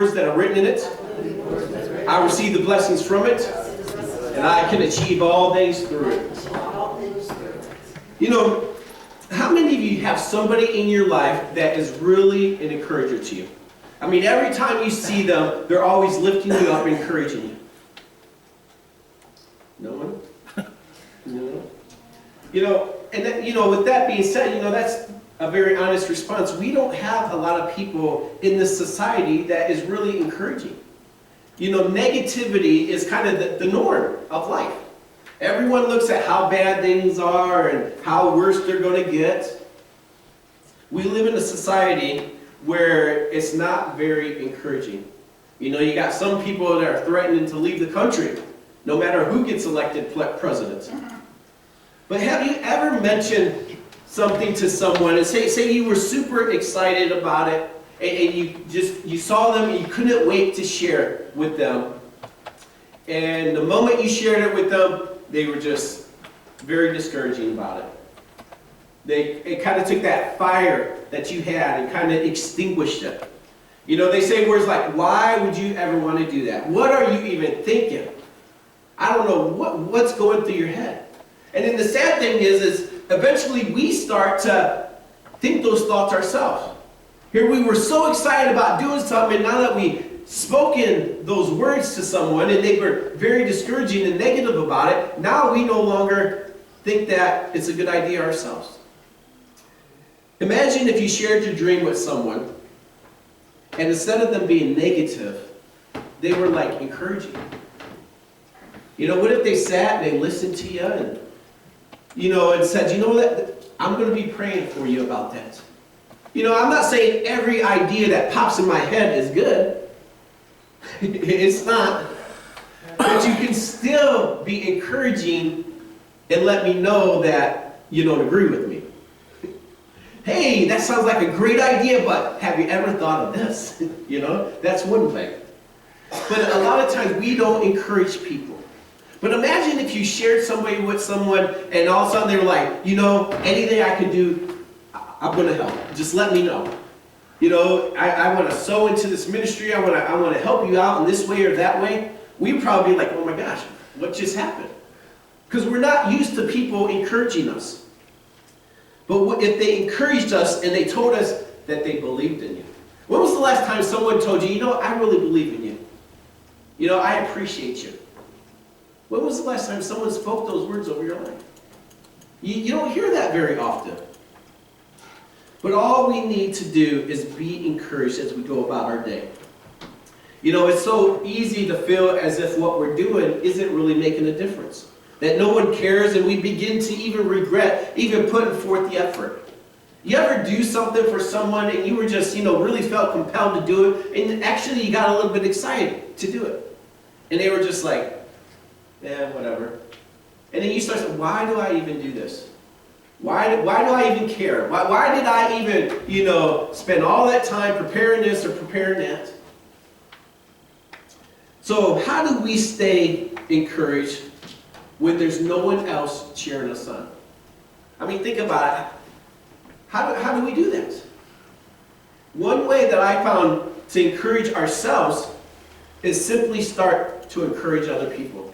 words that are written in it. I receive the blessings from it, and I can achieve all things through it. You know, how many of you have somebody in your life that is really an encourager to you? I mean, every time you see them, they're always lifting you up, encouraging you. No one? No. You know, and then, with that being said, that's a very honest response. We don't have a lot of people in this society that is really encouraging. Negativity is kind of the norm of life. Everyone looks at how bad things are and how worse they're going to get. We live in a society where it's not very encouraging. You got some people that are threatening to leave the country, no matter who gets elected president. But have you ever mentioned something to someone and say you were super excited about it and you saw them and you couldn't wait to share with them, and the moment you shared it with them, they were just very discouraging about it. It kind of took that fire that you had and kind of extinguished it. They say words like, why would you ever want to do that? What are you even thinking? I don't know what's going through your head. And then the sad thing is eventually we start to think those thoughts ourselves. Here we were so excited about doing something, and now that we've spoken those words to someone and they were very discouraging and negative about it, now we no longer think that it's a good idea ourselves. Imagine if you shared your dream with someone, and instead of them being negative, they were like encouraging. What if they sat and they listened to you and said, what, I'm going to be praying for you about that. I'm not saying every idea that pops in my head is good. It's not. But you can still be encouraging and let me know that you don't agree with me. Hey, that sounds like a great idea, but have you ever thought of this? That's one thing. But a lot of times we don't encourage people. But imagine if you shared somebody with someone and all of a sudden they were like, anything I can do, I'm going to help. Just let me know. I want to sow into this ministry. I want to help you out in this way or that way. We'd probably be like, oh my gosh, what just happened? Because we're not used to people encouraging us. But if they encouraged us and they told us that they believed in you. When was the last time someone told you, I really believe in you. I appreciate you. When was the last time someone spoke those words over your life? You don't hear that very often. But all we need to do is be encouraged as we go about our day. It's so easy to feel as if what we're doing isn't really making a difference. That no one cares, and we begin to even regret even putting forth the effort. You ever do something for someone and you were just, really felt compelled to do it, and actually you got a little bit excited to do it. And they were just like, whatever. And then you start saying, why do I even do this? Why do I even care? Why did I even, spend all that time preparing this or preparing that? So how do we stay encouraged when there's no one else cheering us on? I mean, think about it. How do we do that? One way that I found to encourage ourselves is simply start to encourage other people.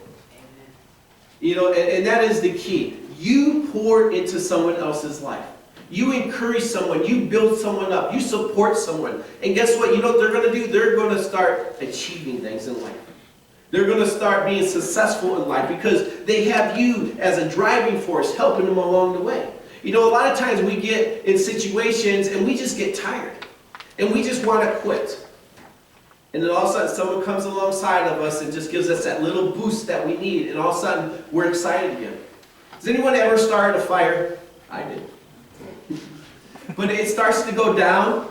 And that is the key. You pour into someone else's life. You encourage someone. You build someone up. You support someone. And guess what? What they're going to do? They're going to start achieving things in life. They're going to start being successful in life because they have you as a driving force helping them along the way. A lot of times we get in situations and we just get tired. And we just want to quit. And then all of a sudden someone comes alongside of us and just gives us that little boost that we need. And all of a sudden we're excited again. Has anyone ever started a fire? I did. But it starts to go down.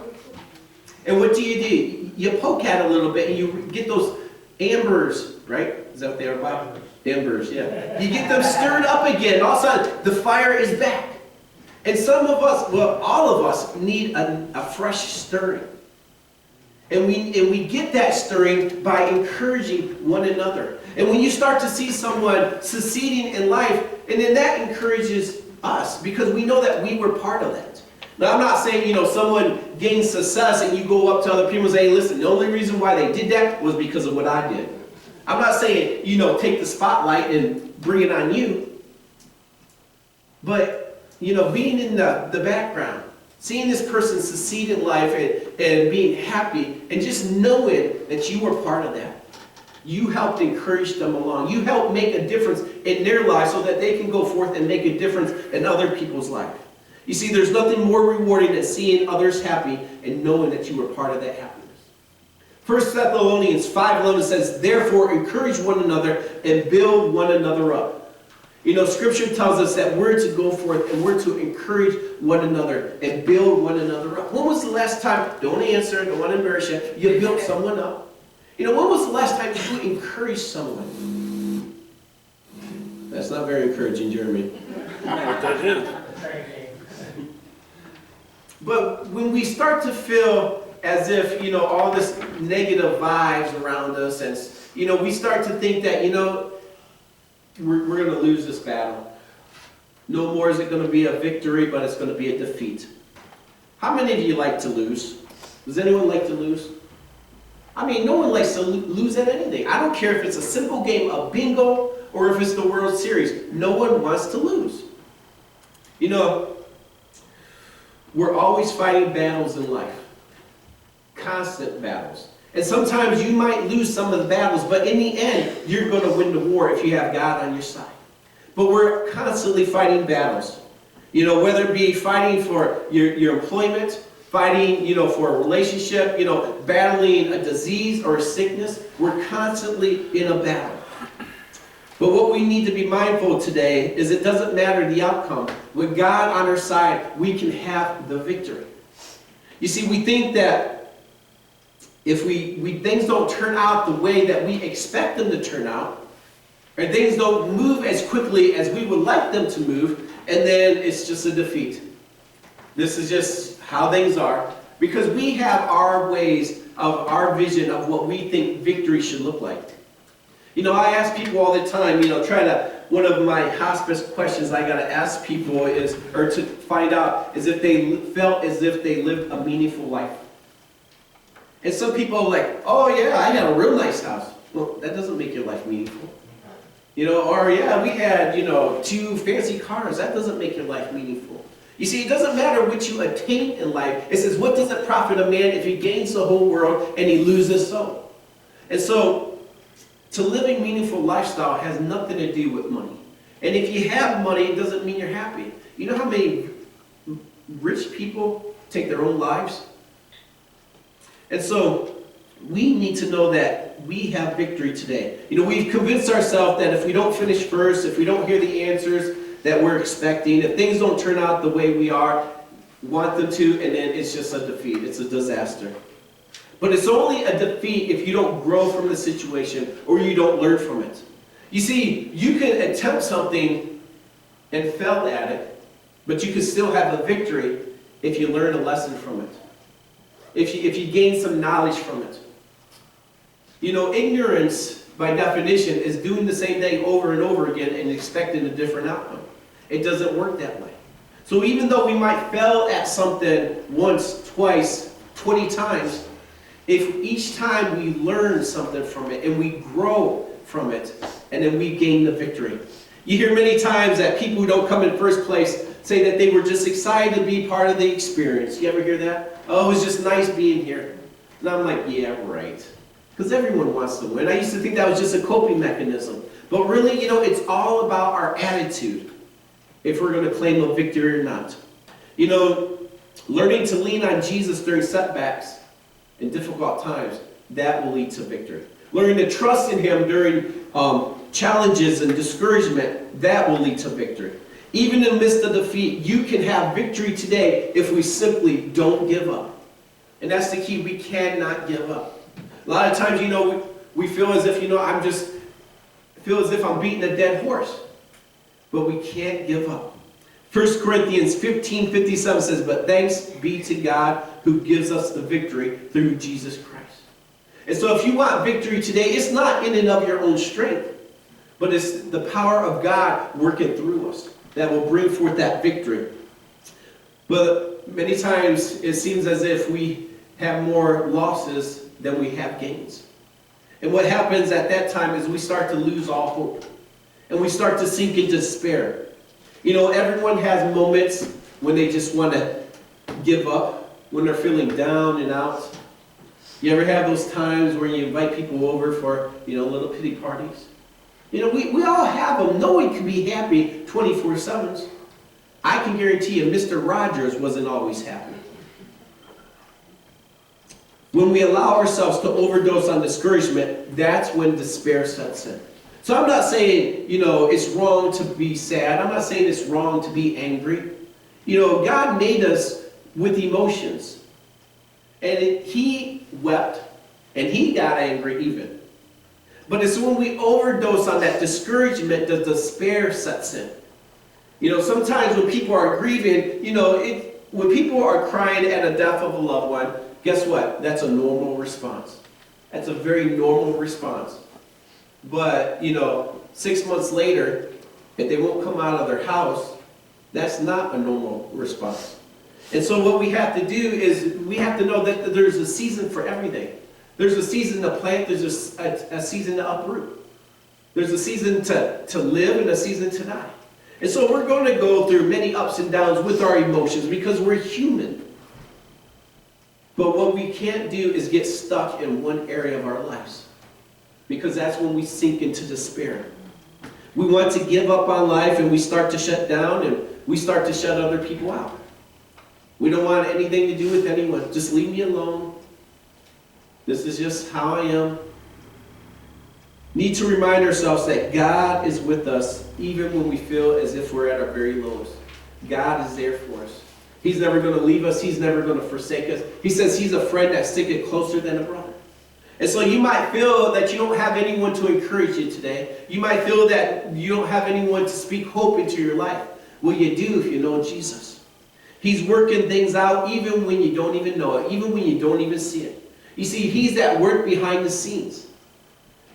And what do? You poke at it a little bit and you get those embers, right? Is that what they are, Bob? Embers, yeah. You get them stirred up again. All of a sudden the fire is back. And some of us, all of us need a fresh stirring. And we get that stirring by encouraging one another. And when you start to see someone succeeding in life, and then that encourages us because we know that we were part of that. Now, I'm not saying, someone gains success and you go up to other people and say, hey, listen, the only reason why they did that was because of what I did. I'm not saying, take the spotlight and bring it on you. But, being in the background, seeing this person succeed in life and being happy, and just knowing that you were part of that. You helped encourage them along. You helped make a difference in their lives so that they can go forth and make a difference in other people's life. You see, there's nothing more rewarding than seeing others happy and knowing that you were part of that happiness. 1 Thessalonians 5:11 says, therefore encourage one another and build one another up. Scripture tells us that we're to go forth and we're to encourage one another and build one another up. When was the last time, don't answer, don't want to embarrass you, you built someone up? When was the last time you encouraged someone? That's not very encouraging, Jeremy. But when we start to feel as if, all this negative vibes around us, and, we start to think that, we're going to lose this battle. No more is it going to be a victory, but it's going to be a defeat. How many of you like to lose? Does anyone like to lose? No one likes to lose at anything. I don't care if it's a simple game of bingo or if it's the World Series. No one wants to lose. We're always fighting battles in life. Constant battles. And sometimes you might lose some of the battles, but in the end, you're going to win the war if you have God on your side. But we're constantly fighting battles. Whether it be fighting for your employment, fighting, for a relationship, battling a disease or a sickness. We're constantly in a battle. But what we need to be mindful today is it doesn't matter the outcome. With God on our side, we can have the victory. You see, we think that if things don't turn out the way that we expect them to turn out, or things don't move as quickly as we would like them to move, and then it's just a defeat. This is just how things are, because we have our ways of our vision of what we think victory should look like. I ask people all the time, one of my hospice questions I got to ask people is, or to find out, is if they felt as if they lived a meaningful life. And some people are like, oh yeah, I had a real nice house. Well, that doesn't make your life meaningful. Or yeah, we had, 2 fancy cars. That doesn't make your life meaningful. You see, it doesn't matter what you attain in life. It says, what does it profit a man if he gains the whole world and he loses his soul? And so, to live a meaningful lifestyle has nothing to do with money. And if you have money, it doesn't mean you're happy. You know how many rich people take their own lives? And so, we need to know that we have victory today. We've convinced ourselves that if we don't finish first, if we don't hear the answers that we're expecting, if things don't turn out the way we want them to, and then it's just a defeat. It's a disaster. But it's only a defeat if you don't grow from the situation or you don't learn from it. You see, you can attempt something and fail at it, but you can still have a victory if you learn a lesson from it. If you gain some knowledge from it. Ignorance, by definition, is doing the same thing over and over again and expecting a different outcome. It doesn't work that way. So even though we might fail at something once, twice, 20 times, if each time we learn something from it and we grow from it, and then we gain the victory. You hear many times that people who don't come in first place say that they were just excited to be part of the experience. You ever hear that? Oh, it was just nice being here. And I'm like, yeah, right. Because everyone wants to win. I used to think that was just a coping mechanism. But really, it's all about our attitude, if we're going to claim a victory or not. Learning to lean on Jesus during setbacks and difficult times, that will lead to victory. Learning to trust in Him during challenges and discouragement, that will lead to victory. Even in the midst of defeat, you can have victory today if we simply don't give up. And that's the key. We cannot give up. A lot of times, we feel as if, feel as if I'm beating a dead horse. But we can't give up. 1 Corinthians 15:57 says, but thanks be to God who gives us the victory through Jesus Christ. And so if you want victory today, it's not in and of your own strength, but it's the power of God working through us that will bring forth that victory. But many times it seems as if we have more losses than we have gains. And what happens at that time is we start to lose all hope. And we start to sink into despair. You know, everyone has moments when they just want to give up, when they're feeling down and out. You ever have those times where you invite people over for, little pity parties? We all have them. No one can be happy 24/7. I can guarantee you Mr. Rogers wasn't always happy. When we allow ourselves to overdose on discouragement, that's when despair sets in. So I'm not saying, it's wrong to be sad. I'm not saying it's wrong to be angry. God made us with emotions. And He wept, and He got angry even. But it's when we overdose on that discouragement that despair sets in. Sometimes when people are grieving, when people are crying at a death of a loved one, guess what? That's a normal response. That's a very normal response. But, 6 months later, if they won't come out of their house, that's not a normal response. And so what we have to do is we have to know that there's a season for everything. There's a season to plant, there's a season to uproot. There's a season to live and a season to die. And so we're going to go through many ups and downs with our emotions because we're human. But what we can't do is get stuck in one area of our lives, because that's when we sink into despair. We want to give up on life and we start to shut down and we start to shut other people out. We don't want anything to do with anyone. Just leave me alone. This is just how I am. Need to remind ourselves that God is with us even when we feel as if we're at our very lowest. God is there for us. He's never going to leave us. He's never going to forsake us. He says He's a friend that sticketh closer than a brother. And so you might feel that you don't have anyone to encourage you today. You might feel that you don't have anyone to speak hope into your life. Well, you do if you know Jesus. He's working things out even when you don't even know it, even when you don't even see it. You see, He's that work behind the scenes.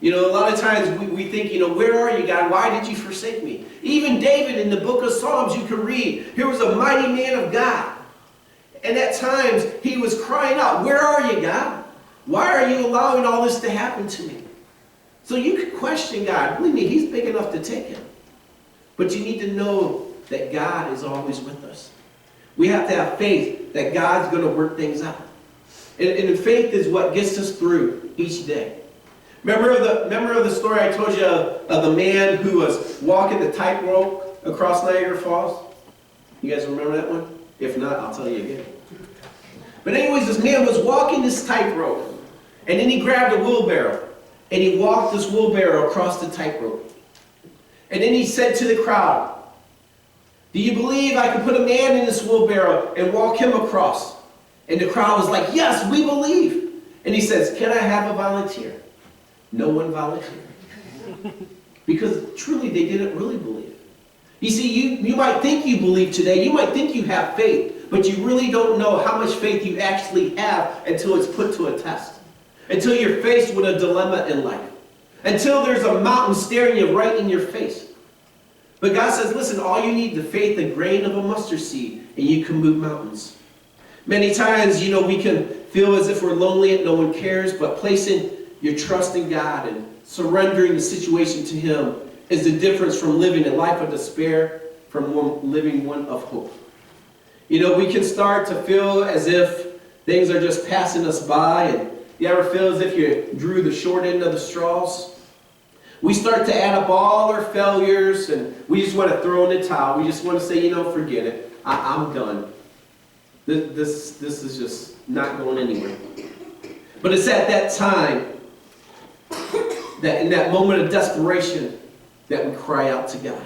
A lot of times we think, where are you, God? Why did you forsake me? Even David in the book of Psalms, you can read, here was a mighty man of God. And at times, he was crying out, where are you, God? Why are you allowing all this to happen to me? So you could question God. Believe me, He's big enough to take it. But you need to know that God is always with us. We have to have faith that God's going to work things out. And faith is what gets us through each day. Remember the story I told you of the man who was walking the tightrope across Niagara Falls? You guys remember that one? If not, I'll tell you again. But anyways, this man was walking this tightrope, and then he grabbed a wheelbarrow, and he walked this wheelbarrow across the tightrope. And then he said to the crowd, do you believe I can put a man in this wheelbarrow and walk him across? And the crowd was like, yes, we believe. And he says, can I have a volunteer? No one volunteered. Because truly they didn't really believe. You see, you might think you believe today, you might think you have faith, but you really don't know how much faith you actually have until it's put to a test. Until you're faced with a dilemma in life. Until there's a mountain staring you right in your face. But God says, listen, all you need is the faith, a grain of a mustard seed, and you can move mountains. Many times, we can feel as if we're lonely and no one cares, but placing your trust in God and surrendering the situation to Him is the difference from living a life of despair from living one of hope. We can start to feel as if things are just passing us by, and you ever feel as if you drew the short end of the straws? We start to add up all our failures, and we just want to throw in the towel. We just want to say, forget it. I'm done. This is just not going anywhere. But it's at that time, that in that moment of desperation, that we cry out to God.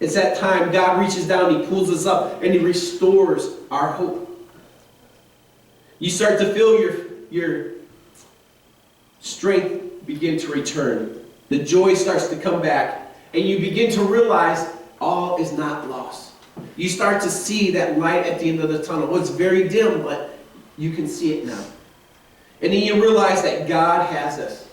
It's that time God reaches down, He pulls us up, and He restores our hope. You start to feel your strength begin to return. The joy starts to come back, and you begin to realize all is not lost. You start to see that light at the end of the tunnel. It's very dim, but you can see it now. And then you realize that God has us.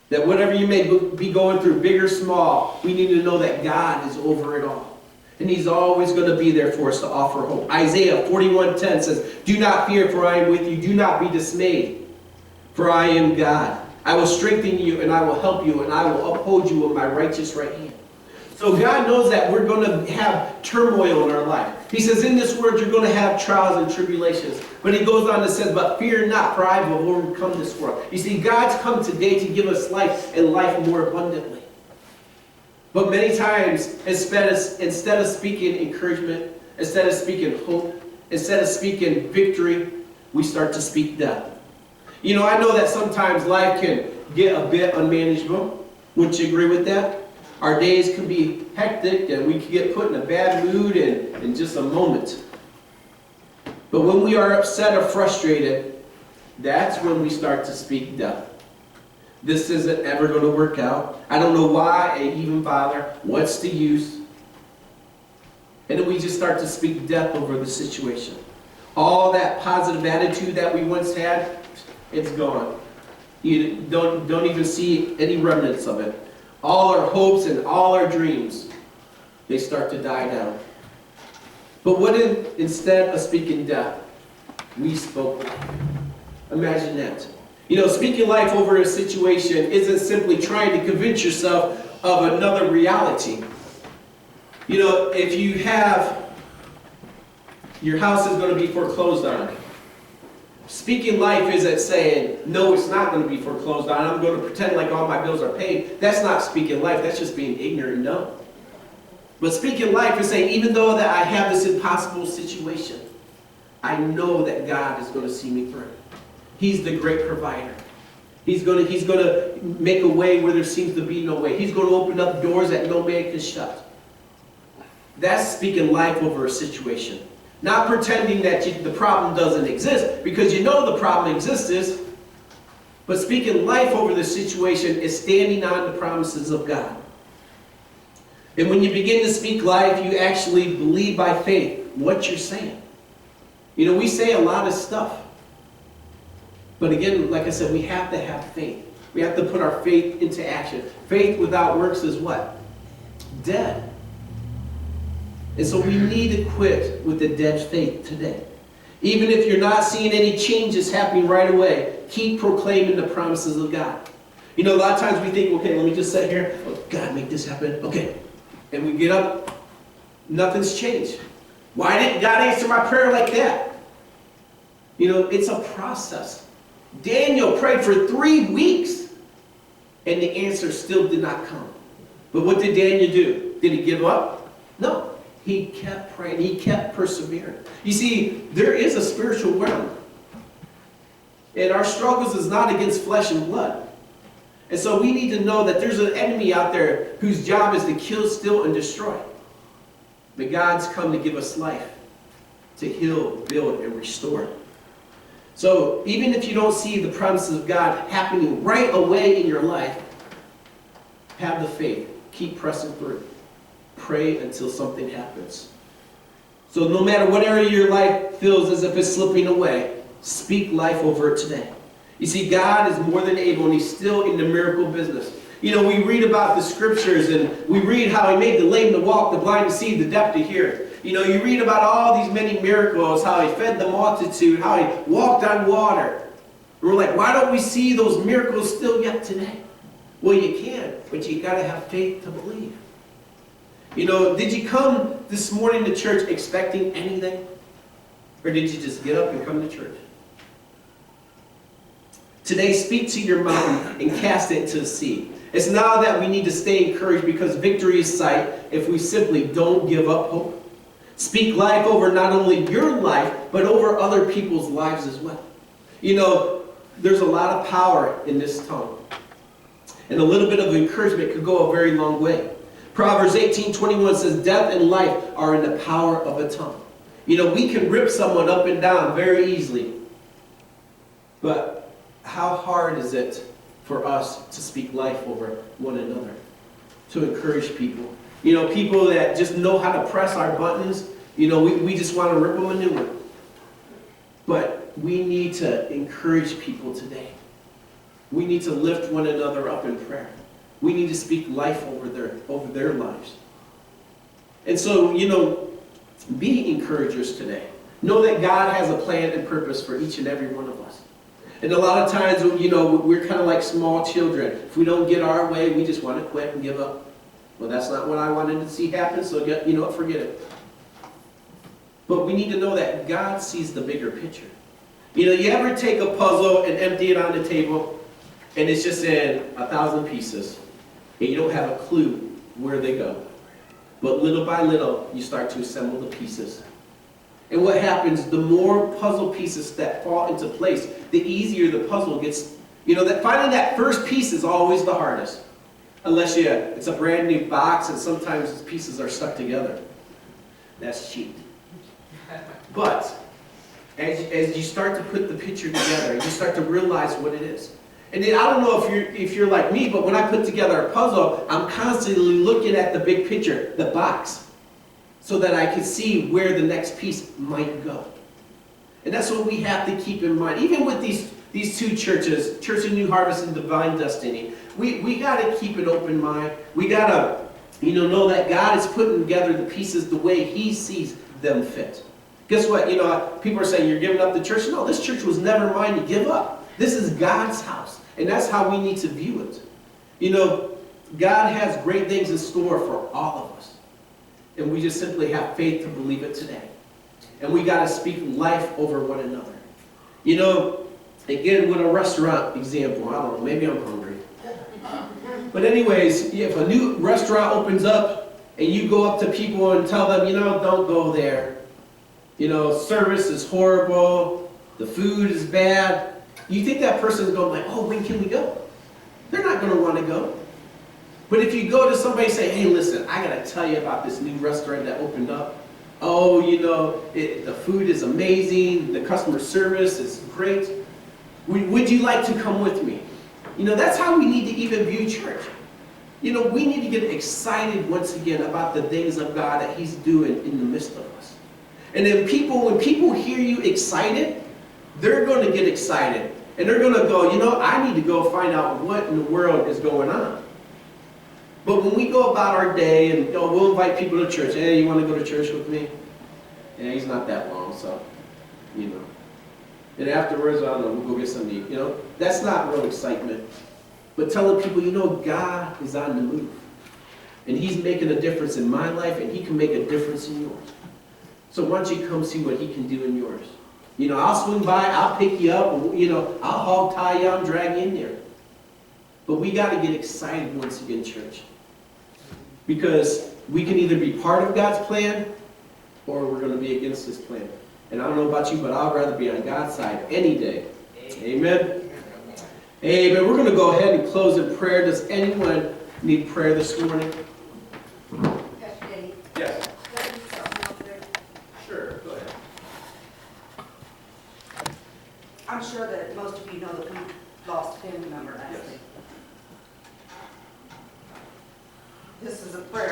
That whatever you may be going through, big or small, we need to know that God is over it all. And he's always going to be there for us to offer hope. Isaiah 41:10 says, "Do not fear, for I am with you. Do not be dismayed, for I am God. I will strengthen you, and I will help you, and I will uphold you with my righteous right hand." So God knows that we're going to have turmoil in our life. He says, in this world, you're going to have trials and tribulations. But he goes on and says, "But fear not, for I will overcome this world." You see, God's come today to give us life, and life more abundantly. But many times, instead of speaking encouragement, instead of speaking hope, instead of speaking victory, we start to speak death. You know, I know that sometimes life can get a bit unmanageable. Wouldn't you agree with that? Our days can be hectic and we can get put in a bad mood in just a moment. But when we are upset or frustrated, that's when we start to speak death. This isn't ever going to work out. I don't know why I even bother. What's the use? And then we just start to speak death over the situation. All that positive attitude that we once had, it's gone. You don't even see any remnants of it. All our hopes and all our dreams, they start to die down. But what if instead of speaking death, we spoke life? Imagine that. You know, speaking life over a situation isn't simply trying to convince yourself of another reality. You know, if you have, your house is going to be foreclosed on. Speaking life isn't saying, no, it's not going to be foreclosed on. I'm going to pretend like all my bills are paid. That's not speaking life. That's just being ignorant and dumb. But speaking life is saying, even though that I have this impossible situation, I know that God is going to see me through. He's the great provider. He's going to make a way where there seems to be no way. He's going to open up doors that no man can shut. That's speaking life over a situation. Not pretending that the problem doesn't exist, because you know the problem exists. But speaking life over the situation is standing on the promises of God. And when you begin to speak life, you actually believe by faith what you're saying. You know, we say a lot of stuff. But again, like I said, we have to have faith. We have to put our faith into action. Faith without works is what? Dead. And so we need to quit with the dead faith today. Even if you're not seeing any changes happening right away, keep proclaiming the promises of God. You know, a lot of times we think, okay, let me just sit here. Oh, God, make this happen. Okay. And we get up. Nothing's changed. Why didn't God answer my prayer like that? You know, it's a process. Daniel prayed for 3 weeks, and the answer still did not come. But what did Daniel do? Did he give up? No. He kept praying. He kept persevering. You see, there is a spiritual realm. And our struggles is not against flesh and blood. And so we need to know that there's an enemy out there whose job is to kill, steal, and destroy. But God's come to give us life, to heal, build, and restore. So even if you don't see the promises of God happening right away in your life, have the faith. Keep pressing through. Pray until something happens. So no matter what area of your life feels as if it's slipping away, speak life over it today. You see, God is more than able, and He's still in the miracle business. You know, we read about the scriptures, and we read how He made the lame to walk, the blind to see, the deaf to hear. You know, you read about all these many miracles, how He fed the multitude, how He walked on water. And we're like, why don't we see those miracles still yet today? Well, you can, but you got to have faith to believe. You know, did you come this morning to church expecting anything? Or did you just get up and come to church? Today, speak to your mountain and cast it into the sea. It's now that we need to stay encouraged, because victory is sight if we simply don't give up hope. Speak life over not only your life, but over other people's lives as well. You know, there's a lot of power in this tongue. And a little bit of encouragement could go a very long way. Proverbs 18:21 says, death and life are in the power of a tongue. You know, we can rip someone up and down very easily. But how hard is it for us to speak life over one another? To encourage people. You know, people that just know how to press our buttons, you know, we just want to rip them a new one. But we need to encourage people today. We need to lift one another up in prayer. We need to speak life over their lives. And so, be encouragers today. Know that God has a plan and purpose for each and every one of us. And a lot of times, we're kind of like small children. If we don't get our way, we just want to quit and give up. Well, that's not what I wanted to see happen, so forget it. But we need to know that God sees the bigger picture. You ever take a puzzle and empty it on the table, and it's just in 1,000 pieces, and you don't have a clue where they go. But little by little, you start to assemble the pieces. And what happens, the more puzzle pieces that fall into place, the easier the puzzle gets. That finding that first piece is always the hardest. Unless it's a brand new box and sometimes the pieces are stuck together. That's cheap. But as you start to put the picture together, you start to realize what it is. And then I don't know if you're like me, but when I put together a puzzle, I'm constantly looking at the big picture, the box, so that I can see where the next piece might go. And that's what we have to keep in mind. Even with these two churches, Church of New Harvest and Divine Destiny, we got to keep an open mind. We got to know that God is putting together the pieces the way He sees them fit. Guess what? People are saying you're giving up the church. No, this church was never mine to give up. This is God's house. And that's how we need to view it. God has great things in store for all of us. And we just simply have faith to believe it today. And we got to speak life over one another. Again, with a restaurant example, I don't know, maybe I'm hungry. But anyways, if a new restaurant opens up and you go up to people and tell them, don't go there. Service is horrible, the food is bad. You think that person's going like, oh, when can we go? They're not going to want to go. But if you go to somebody and say, hey, listen, I got to tell you about this new restaurant that opened up. Oh, the food is amazing. The customer service is great. Would you like to come with me? That's how we need to even view church. We need to get excited once again about the things of God that He's doing in the midst of us. And then when people hear you excited, they're going to get excited. And they're going to go, I need to go find out what in the world is going on. But when we go about our day and we'll invite people to church. Hey, you want to go to church with me? Yeah, he's not that long, so, And afterwards, I don't know, we'll go get something to eat. That's not real excitement. But telling people, God is on the move. And He's making a difference in my life, and He can make a difference in yours. So why don't you come see what He can do in yours? I'll swing by, I'll pick you up, I'll hog tie you, I'll drag you in there. But we got to get excited once again, church. Because we can either be part of God's plan, or we're going to be against His plan. And I don't know about you, but I'd rather be on God's side any day. Amen. Amen. We're going to go ahead and close in prayer. Does anyone need prayer this morning? Yes. Sure, go ahead. I'm sure that most of you know that we lost a family member last week. This is a prayer